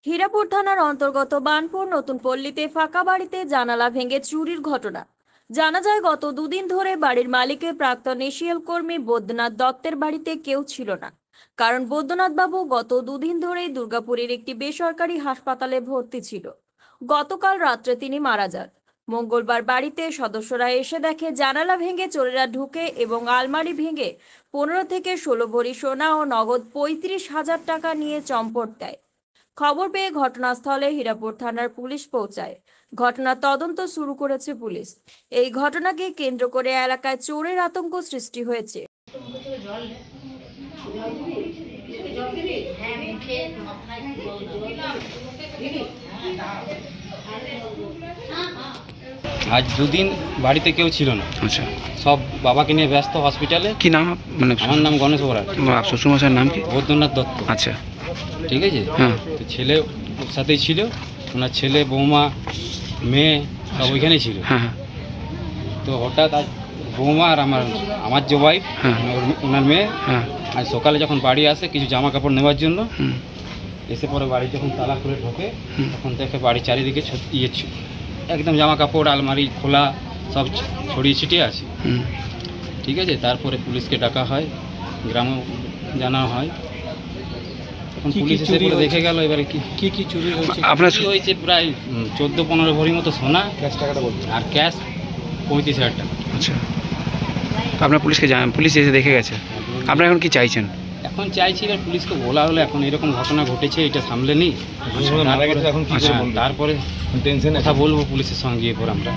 হীরাপুর থানার অন্তর্গত বানপুর নতুন পল্লীতে ফাঁকা বাড়িতে জানালা ভেঙে চুরির ঘটনা। জানা যায় গত দুদিন ধরে বাড়ির মালিকের প্রাক্তন এশিয়াল কর্মী বৈদ্যনাথ দত্তের বাড়িতে কেউ ছিল না। কারণ বৈদ্যনাথ বাবু গত দুদিন ধরেই দুর্গাপুরের একটি বেসরকারি হাসপাতালে ভর্তি ছিল। গতকাল রাত্রে তিনি মারা যান। মঙ্গলবার বাড়িতে সদস্যরা এসে দেখে জানালা ভেঙে চোরেরা ঢুকে এবং আলমারি ভেঙে 15 থেকে 16 ভরি সোনা ও নগদ 35,000 টাকা নিয়ে চম্পট দেয়। খবর পেয়ে ঘটনাস্থলে হীরাপুর থানার পুলিশ পৌঁছায়। ঘটনার তদন্ত শুরু করেছে পুলিশ। এই ঘটনাকে কেন্দ্র করে এলাকায় চোরের আতঙ্ক সৃষ্টি হয়েছে। আজ দুদিন বাড়িতে কেউ ছিল না। আচ্ছা, সব বাবাকে নিয়ে ব্যস্ত হসপিটালে। কি নাম মানে? আমার নাম গণেশ বরা। শ্বশুরমশাইয়ের নাম কি? বৈদ্যনাথ দত্ত। আচ্ছা, ঠিক আছে। হ্যাঁ। তো ছেলে ওর সাথেই ছিল, ওনার ছেলে বৌমা মেয়ে সব ওইখানেই ছিল। হ্যাঁ হ্যাঁ তো হঠাৎ আজ বৌমা আর আমার যে ওয়াইফ, হ্যাঁ। ওনার মেয়ে হ্যাঁ। আজ সকালে যখন বাড়ি আসে কিছু জামা কাপড় নেওয়ার জন্য, হুম, এসে পরে বাড়ি যখন তালা খুলে ঢোকে হুম। তখন দেখে বাড়ির চারিদিকে একদম জামা কাপড় আলমারি খোলা, সব ছড়িয়ে ছিটিয়ে আছে। হুম। ঠিক আছে। তারপরে পুলিশকে ডাকা হয়, গ্রামে জানা হয়। তখন পুলিশ এসে পরে দেখে গেল এবারে কি কি চুরি হয়েছে। আপনার চুরি হয়েছে প্রায় 14-15 ভরি মতো সোনা আর ক্যাশ 35,000 টাকা। আচ্ছা, তো আপনার পুলিশকে জানান, পুলিশ এসে দেখে গেছে। আপনারা এখন কি চাইছেন? এখন চাইছি এবার পুলিশকে বলা হলো এখন এরকম ঘটনা ঘটেছে, এটা সামলে নি, তারপরে কথা বলবো পুলিশের সঙ্গে গিয়ে পরে আমরা।